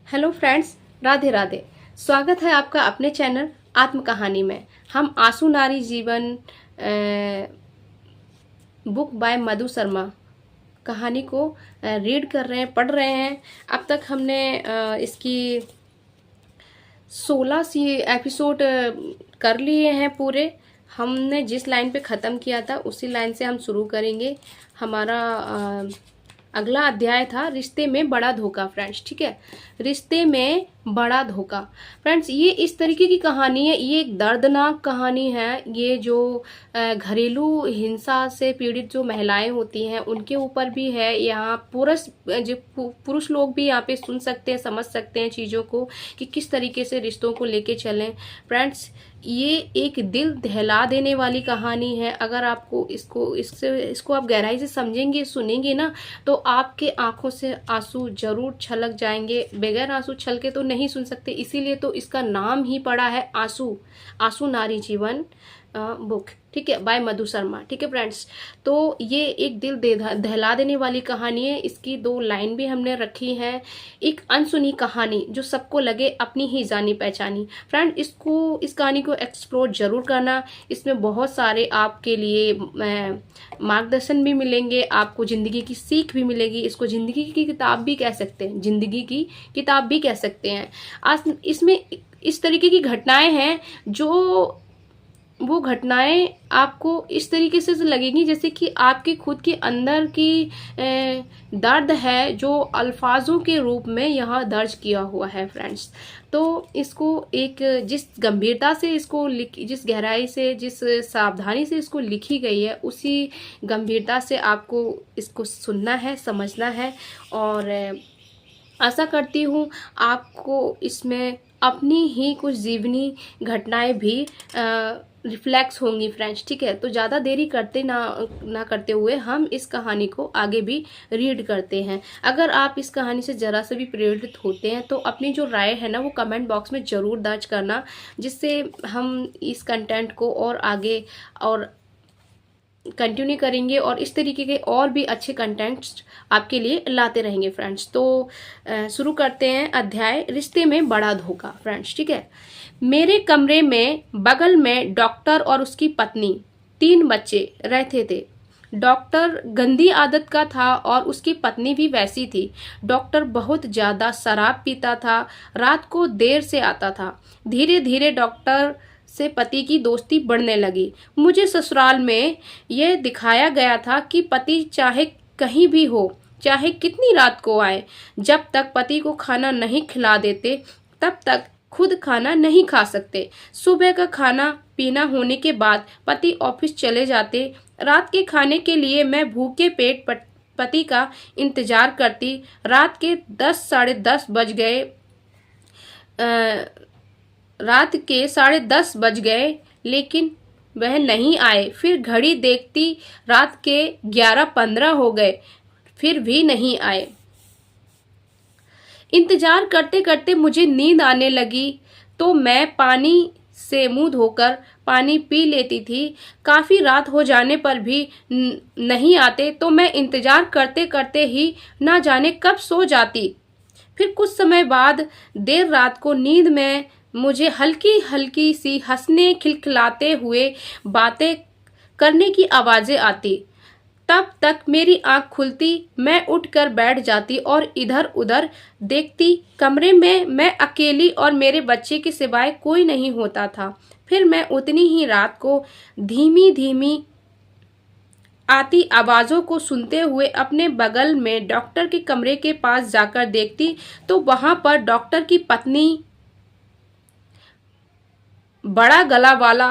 Hello friends, Radhe Radhe. स्वागत है आपका अपने चैनल आत्म कहानी में। हम आंसू नारी जीवन बुक बाय मधु शर्मा कहानी को रीड कर रहे हैं, पढ़ रहे हैं। अब तक हमने इसकी 16 सी एपिसोड कर लिए हैं पूरे। हमने जिस लाइन पे ख़त्म किया था उसी लाइन से हम शुरू करेंगे। हमारा अगला अध्याय था रिश्ते में बड़ा धोखा फ्रेंड्स। ठीक है, रिश्ते में बड़ा धोखा फ्रेंड्स, ये इस तरीके की कहानी है। ये एक दर्दनाक कहानी है। ये जो घरेलू हिंसा से पीड़ित जो महिलाएं होती हैं उनके ऊपर भी है। यहाँ पुरुष लोग भी यहाँ पे सुन सकते हैं, समझ सकते हैं चीज़ों को कि किस तरीके से रिश्तों को लेके चलें। फ्रेंड्स, ये एक दिल दहला देने वाली कहानी है। अगर आपको इसको आप गहराई से समझेंगे, सुनेंगे ना, तो आपके आंखों से आंसू जरूर छलक जाएंगे। बगैर आंसू छलके तो नहीं सुन सकते, इसीलिए तो इसका नाम ही पड़ा है आंसू नारी जीवन बुक। ठीक है, बाय मधु शर्मा। ठीक है फ्रेंड्स, तो ये एक दिल दहला देने वाली कहानी है। इसकी 2 लाइन भी हमने रखी है। एक अनसुनी कहानी जो सबको लगे अपनी ही जानी पहचानी। फ्रेंड, इस कहानी को एक्सप्लोर जरूर करना। इसमें बहुत सारे आपके लिए मार्गदर्शन भी मिलेंगे, आपको जिंदगी की सीख भी मिलेगी। इसको जिंदगी की किताब भी कह सकते हैं, जिंदगी की किताब भी कह सकते हैं। आज इसमें इस तरीके की घटनाएं हैं जो वो घटनाएं आपको इस तरीके से लगेंगी जैसे कि आपके खुद के अंदर की दर्द है जो अल्फाजों के रूप में यहाँ दर्ज किया हुआ है फ्रेंड्स। तो इसको एक जिस गंभीरता से जिस गहराई से, जिस सावधानी से इसको लिखी गई है, उसी गंभीरता से आपको इसको सुनना है, समझना है। और आशा करती हूँ आपको इसमें अपनी ही कुछ जीवनी घटनाएं भी रिफ्लेक्स होंगी फ्रेंड्स। ठीक है, तो ज़्यादा देरी करते ना करते हुए हम इस कहानी को आगे भी रीड करते हैं। अगर आप इस कहानी से ज़रा से भी प्रेरित होते हैं तो अपनी जो राय है ना वो कमेंट बॉक्स में ज़रूर दर्ज करना, जिससे हम इस कंटेंट को और आगे और कंटिन्यू करेंगे और इस तरीके के और भी अच्छे कंटेंट्स आपके लिए लाते रहेंगे फ्रेंड्स। तो शुरू करते हैं अध्याय रिश्ते में बड़ा धोखा फ्रेंड्स। ठीक है, मेरे कमरे में बगल में डॉक्टर और उसकी पत्नी 3 बच्चे रहते थे। डॉक्टर गंदी आदत का था और उसकी पत्नी भी वैसी थी। डॉक्टर बहुत ज़्यादा शराब पीता था, रात को देर से आता था। धीरे धीरे डॉक्टर से पति की दोस्ती बढ़ने लगी। मुझे ससुराल में यह दिखाया गया था कि पति चाहे कहीं भी हो, चाहे कितनी रात को आए, जब तक पति को खाना नहीं खिला देते तब तक खुद खाना नहीं खा सकते। सुबह का खाना पीना होने के बाद पति ऑफिस चले जाते। रात के खाने के लिए मैं भूखे पेट पति का इंतजार करती। रात के 10 साढ़े 10 बज गए। रात के 10:30 बज गए लेकिन वह नहीं आए। फिर घड़ी देखती, रात के 11:15 हो गए, फिर भी नहीं आए। इंतजार करते करते मुझे नींद आने लगी तो मैं पानी से मुंह धोकर पानी पी लेती थी। काफ़ी रात हो जाने पर भी नहीं आते तो मैं इंतजार करते करते ही ना जाने कब सो जाती। फिर कुछ समय बाद देर रात को नींद में मुझे हल्की हल्की सी हंसने खिलखिलाते हुए बातें करने की आवाज़ें आती। तब तक मेरी आंख खुलती, मैं उठकर बैठ जाती और इधर उधर देखती। कमरे में मैं अकेली और मेरे बच्चे के सिवाय कोई नहीं होता था। फिर मैं उतनी ही रात को धीमी धीमी आती आवाज़ों को सुनते हुए अपने बगल में डॉक्टर के कमरे के पास जाकर देखती तो वहां पर डॉक्टर की पत्नी बड़ा गला वाला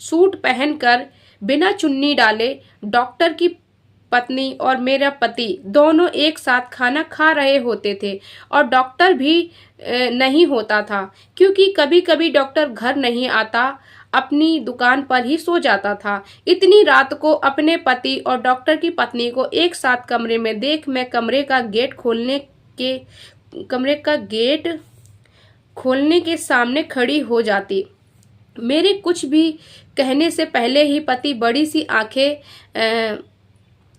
सूट पहनकर बिना चुन्नी डाले, डॉक्टर की पत्नी और मेरा पति दोनों एक साथ खाना खा रहे होते थे। और डॉक्टर भी नहीं होता था क्योंकि कभी कभी डॉक्टर घर नहीं आता, अपनी दुकान पर ही सो जाता था। इतनी रात को अपने पति और डॉक्टर की पत्नी को एक साथ कमरे में देख मैं कमरे का गेट खोलने के सामने खड़ी हो जाती। मेरे कुछ भी कहने से पहले ही पति बड़ी सी आंखें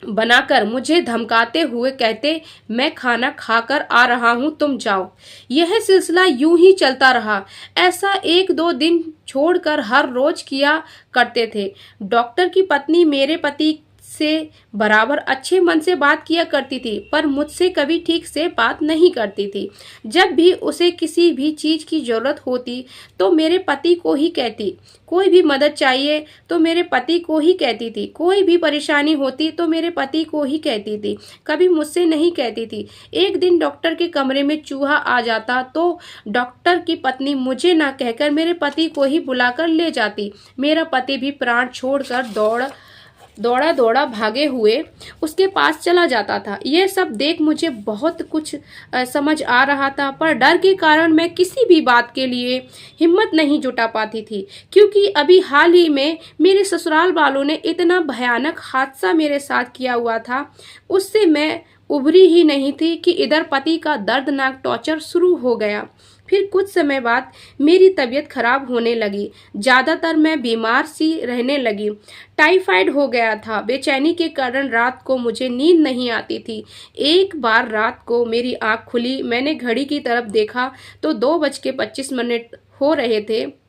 बनाकर मुझे धमकाते हुए कहते, मैं खाना खाकर आ रहा हूं, तुम जाओ। यह सिलसिला यूं ही चलता रहा। ऐसा 1-2 दिन छोड़कर हर रोज किया करते थे। डॉक्टर की पत्नी मेरे पति से बराबर अच्छे मन से बात किया करती थी, पर मुझसे कभी ठीक से बात नहीं करती थी। जब भी उसे किसी भी चीज की जरूरत होती तो मेरे पति को ही कहती, कोई भी मदद चाहिए तो मेरे पति को ही कहती थी, कोई भी परेशानी होती तो मेरे पति को ही कहती थी, कभी मुझसे नहीं कहती थी। एक दिन डॉक्टर के कमरे में चूहा आ जाता तो डॉक्टर की पत्नी मुझे ना कहकर मेरे पति को ही बुलाकर ले जाती। मेरा पति भी प्राण छोड़कर दौड़ा दौड़ा भागे हुए उसके पास चला जाता था। यह सब देख मुझे बहुत कुछ समझ आ रहा था, पर डर के कारण मैं किसी भी बात के लिए हिम्मत नहीं जुटा पाती थी, क्योंकि अभी हाल ही में मेरे ससुराल वालों ने इतना भयानक हादसा मेरे साथ किया हुआ था, उससे मैं उभरी ही नहीं थी कि इधर पति का दर्दनाक टॉर्चर शुरू हो गया। फिर कुछ समय बाद मेरी तबीयत खराब होने लगी। ज़्यादातर मैं बीमार सी रहने लगी। टाइफाइड हो गया था। बेचैनी के कारण रात को मुझे नींद नहीं आती थी। एक बार रात को मेरी आंख खुली, मैंने घड़ी की तरफ देखा तो 2:25 हो रहे थे,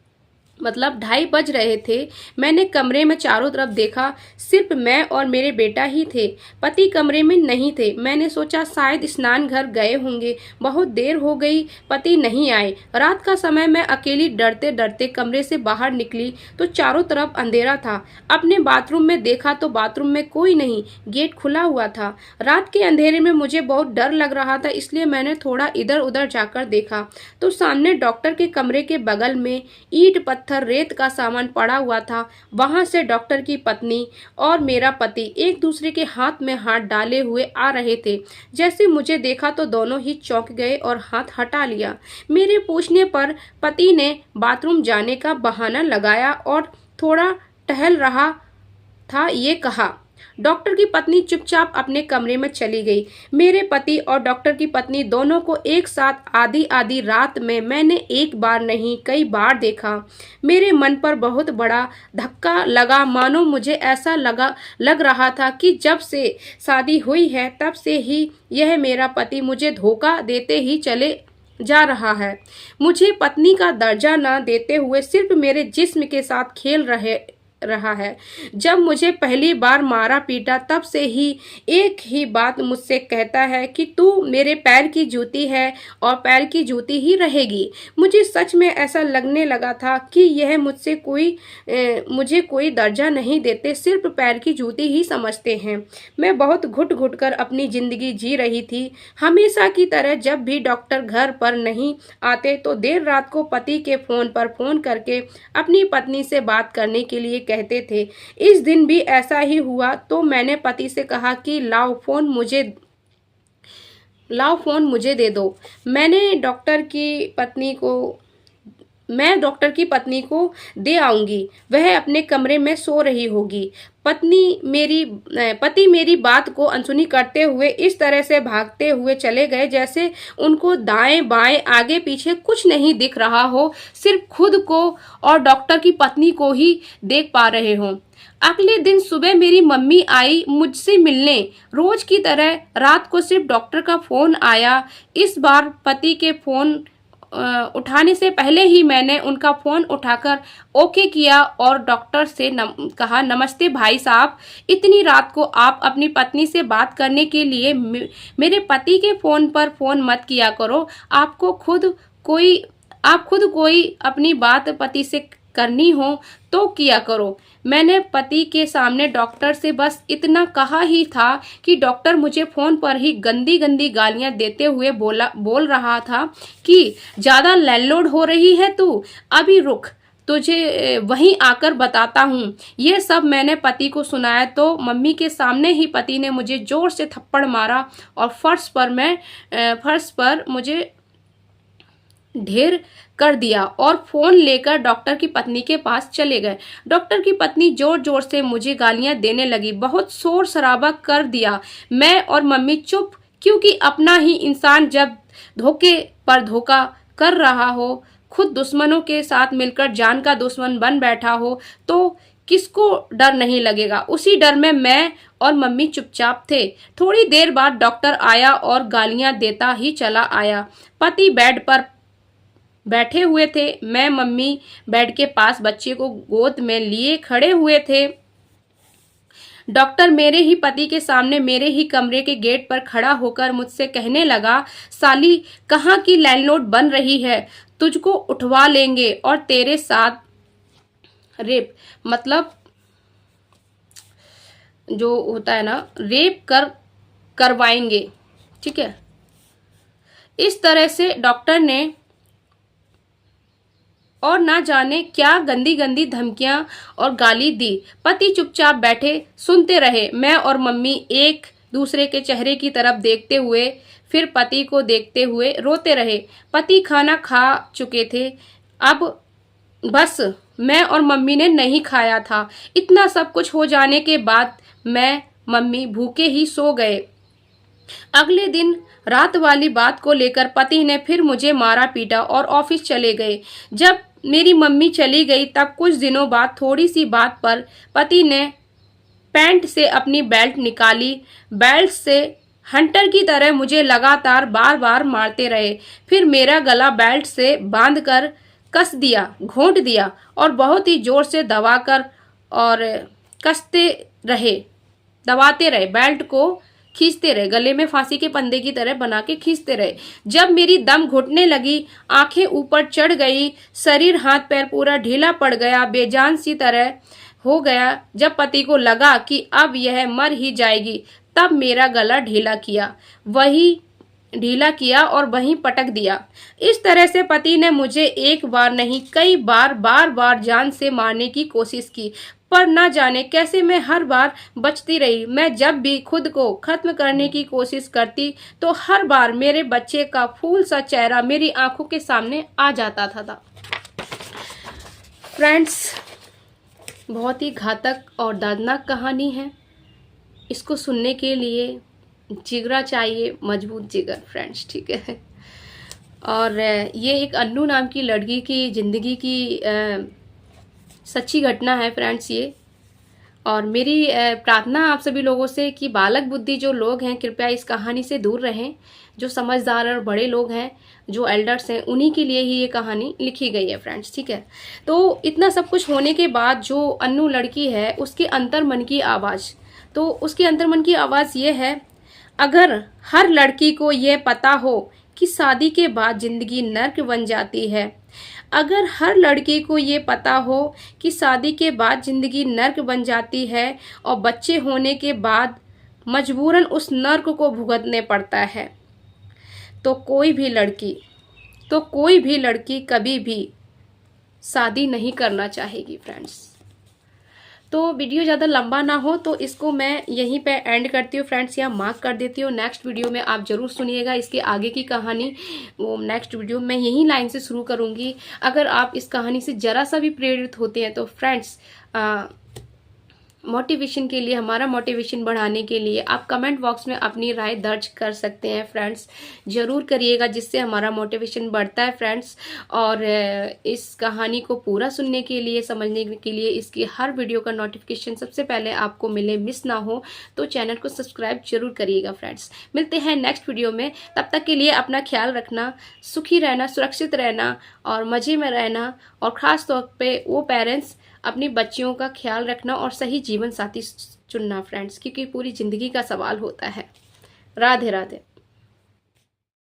मतलब 2:30 बज रहे थे। मैंने कमरे में चारों तरफ देखा, सिर्फ मैं और मेरे बेटा ही थे। पति कमरे में नहीं थे। मैंने सोचा शायद स्नान घर गए होंगे, बहुत देर हो गई, पति नहीं आए। रात का समय मैं अकेली डरते डरते कमरे से बाहर निकली तो चारों तरफ अंधेरा था। अपने बाथरूम में देखा तो बाथरूम में कोई नहीं, गेट खुला हुआ था। रात के अंधेरे में मुझे बहुत डर लग रहा था, इसलिए मैंने थोड़ा इधर उधर जाकर देखा तो सामने डॉक्टर के कमरे के बगल में ईंट पत्थर रेत का सामान पड़ा हुआ था। वहां से डॉक्टर की पत्नी और मेरा पति एक दूसरे के हाथ में हाथ डाले हुए आ रहे थे। जैसे मुझे देखा तो दोनों ही चौंक गए और हाथ हटा लिया। मेरे पूछने पर पति ने बाथरूम जाने का बहाना लगाया और थोड़ा टहल रहा था ये कहा। डॉक्टर की पत्नी चुपचाप अपने कमरे में चली गई। मेरे पति और डॉक्टर की पत्नी दोनों को एक साथ आधी आधी रात में मैंने एक बार नहीं कई बार देखा। मेरे मन पर बहुत बड़ा धक्का लगा, मानो मुझे ऐसा लग रहा था कि जब से शादी हुई है तब से ही यह मेरा पति मुझे धोखा देते ही चले जा रहा है, मुझे पत्नी का दर्जा न देते हुए सिर्फ मेरे जिस्म के साथ खेल रहा है। जब मुझे पहली बार मारा पीटा तब से ही एक ही बात मुझसे कहता है कि तू मेरे पैर की जूती है और पैर की जूती ही रहेगी। मुझे सच में ऐसा लगने लगा था कि यह मुझे कोई दर्जा नहीं देते, सिर्फ पैर की जूती ही समझते हैं। मैं बहुत घुट घुट कर अपनी जिंदगी जी रही थी। हमेशा की तरह जब भी डॉक्टर घर पर नहीं आते तो देर रात को पति के फोन पर फोन करके अपनी पत्नी से बात करने के लिए कहते थे। इस दिन भी ऐसा ही हुआ तो मैंने पति से कहा कि लाओ फोन मुझे दे दो। मैं डॉक्टर की पत्नी को दे आऊंगी, वह अपने कमरे में सो रही होगी। पति मेरी बात को अनसुनी करते हुए इस तरह से भागते हुए चले गए जैसे उनको दाएं बाएं आगे पीछे कुछ नहीं दिख रहा हो, सिर्फ खुद को और डॉक्टर की पत्नी को ही देख पा रहे हों। अगले दिन सुबह मेरी मम्मी आई मुझसे मिलने। रोज की तरह रात को सिर्फ डॉक्टर का फोन आया। इस बार पति के फोन उठाने से पहले ही मैंने उनका फोन उठाकर ओके किया और डॉक्टर से कहा, नमस्ते भाई साहब, इतनी रात को आप अपनी पत्नी से बात करने के लिए मेरे पति के फोन पर फोन मत किया करो। आप खुद कोई अपनी बात पति से करनी हो तो किया करो। मैंने पति के सामने डॉक्टर से बस इतना कहा ही था कि डॉक्टर मुझे फोन पर ही गंदी गंदी गालियां देते हुए बोल रहा था कि ज्यादा लैंडलॉर्ड हो रही है तू, अभी रुक, तुझे वहीं आकर बताता हूँ। ये सब मैंने पति को सुनाया तो मम्मी के सामने ही पति ने मुझे जोर से थप्पड़ मारा और फर्श पर मुझे ढेर कर दिया और फोन लेकर डॉक्टर की पत्नी के पास चले गए। डॉक्टर की पत्नी जोर जोर से मुझे गालियां देने लगी, बहुत शोर शराबा कर दिया। मैं और मम्मी चुप, क्योंकि अपना ही इंसान जब धोखे पर धोखा कर रहा हो, खुद दुश्मनों के साथ मिलकर जान का दुश्मन बन बैठा हो, तो किसको डर नहीं लगेगा। उसी डर में मैं और मम्मी चुपचाप थे। थोड़ी देर बाद डॉक्टर आया और गालियां देता ही चला आया। पति बेड पर बैठे हुए थे। मैं मम्मी बेड के पास बच्चे को गोद में लिए खड़े हुए थे। डॉक्टर मेरे ही पति के सामने मेरे ही कमरे के गेट पर खड़ा होकर मुझसे कहने लगा, साली कहाँ की लैंडलॉर्ड बन रही है, तुझको उठवा लेंगे और तेरे साथ रेप, मतलब जो होता है ना, रेप करवाएंगे, ठीक है। इस तरह से डॉक्टर ने और ना जाने क्या गंदी गंदी धमकियां और गाली दी। पति चुपचाप बैठे सुनते रहे। मैं और मम्मी एक दूसरे के चेहरे की तरफ देखते हुए फिर पति को देखते हुए रोते रहे। पति खाना खा चुके थे, अब बस मैं और मम्मी ने नहीं खाया था। इतना सब कुछ हो जाने के बाद मैं मम्मी भूखे ही सो गए। अगले दिन रात वाली बात को लेकर पति ने फिर मुझे मारा पीटा और ऑफिस चले गए। जब मेरी मम्मी चली गई तब कुछ दिनों बाद थोड़ी सी बात पर पति ने पैंट से अपनी बेल्ट निकाली। बेल्ट से हंटर की तरह मुझे लगातार बार बार मारते रहे। फिर मेरा गला बेल्ट से बांधकर कस दिया, घोंट दिया और बहुत ही जोर से दबाकर और कसते रहे, दबाते रहे, बेल्ट को खींचते रहे, गले में फांसी के फंदे की तरह बना के खींचते रहे। जब मेरी दम घुटने लगी, आंखें ऊपर चढ़ गई, शरीर हाथ पैर पूरा ढीला पड़ गया, बेजान सी तरह हो गया। जब पति को लगा कि अब यह मर ही जाएगी, तब मेरा गला ढीला किया और वहीं पटक दिया। इस तरह से पति ने मुझे एक बार नहीं कई बार जान से मारने की कोशिश की, पर न जाने कैसे मैं हर बार बचती रही। मैं जब भी खुद को खत्म करने की कोशिश करती तो हर बार मेरे बच्चे का फूल सा चेहरा मेरी आंखों के सामने आ जाता था। फ्रेंड्स, बहुत ही घातक और दर्दनाक कहानी है। इसको सुनने के लिए जिगरा चाहिए, मजबूत जिगर फ्रेंड्स, ठीक है। और ये एक अन्नू नाम की लड़की की ज़िंदगी की सच्ची घटना है फ्रेंड्स ये। और मेरी प्रार्थना आप सभी लोगों से कि बालक बुद्धि जो लोग हैं कृपया इस कहानी से दूर रहें। जो समझदार और बड़े लोग हैं, जो एल्डर्स हैं, उन्हीं के लिए ही ये कहानी लिखी गई है फ्रेंड्स, ठीक है। तो इतना सब कुछ होने के बाद जो अन्नू लड़की है उसके अंतर्मन की आवाज़, तो उसके अंतर्मन की आवाज़ ये है, अगर हर लड़की को ये पता हो कि शादी के बाद ज़िंदगी नर्क बन जाती है, अगर हर लड़की को ये पता हो कि शादी के बाद ज़िंदगी नर्क बन जाती है और बच्चे होने के बाद मजबूरन उस नर्क को भुगतने पड़ता है, तो कोई भी लड़की कभी भी शादी नहीं करना चाहेगी फ्रेंड्स। तो वीडियो ज़्यादा लंबा ना हो तो इसको मैं यहीं पे एंड करती हूँ फ्रेंड्स, या मार्क कर देती हूँ। नेक्स्ट वीडियो में आप ज़रूर सुनिएगा इसके आगे की कहानी, वो नेक्स्ट वीडियो में यही लाइन से शुरू करूँगी। अगर आप इस कहानी से ज़रा सा भी प्रेरित होते हैं तो फ्रेंड्स, मोटिवेशन के लिए, हमारा मोटिवेशन बढ़ाने के लिए आप कमेंट बॉक्स में अपनी राय दर्ज कर सकते हैं फ्रेंड्स, ज़रूर करिएगा, जिससे हमारा मोटिवेशन बढ़ता है फ्रेंड्स। और इस कहानी को पूरा सुनने के लिए, समझने के लिए, इसकी हर वीडियो का नोटिफिकेशन सबसे पहले आपको मिले, मिस ना हो, तो चैनल को सब्सक्राइब जरूर करिएगा फ्रेंड्स। मिलते हैं नेक्स्ट वीडियो में, तब तक के लिए अपना ख्याल रखना, सुखी रहना, सुरक्षित रहना और मज़े में रहना। और ख़ास तौर पे वो पेरेंट्स अपनी बच्चियों का ख्याल रखना और सही जीवन साथी चुनना फ्रेंड्स, क्योंकि पूरी ज़िंदगी का सवाल होता है। राधे राधे।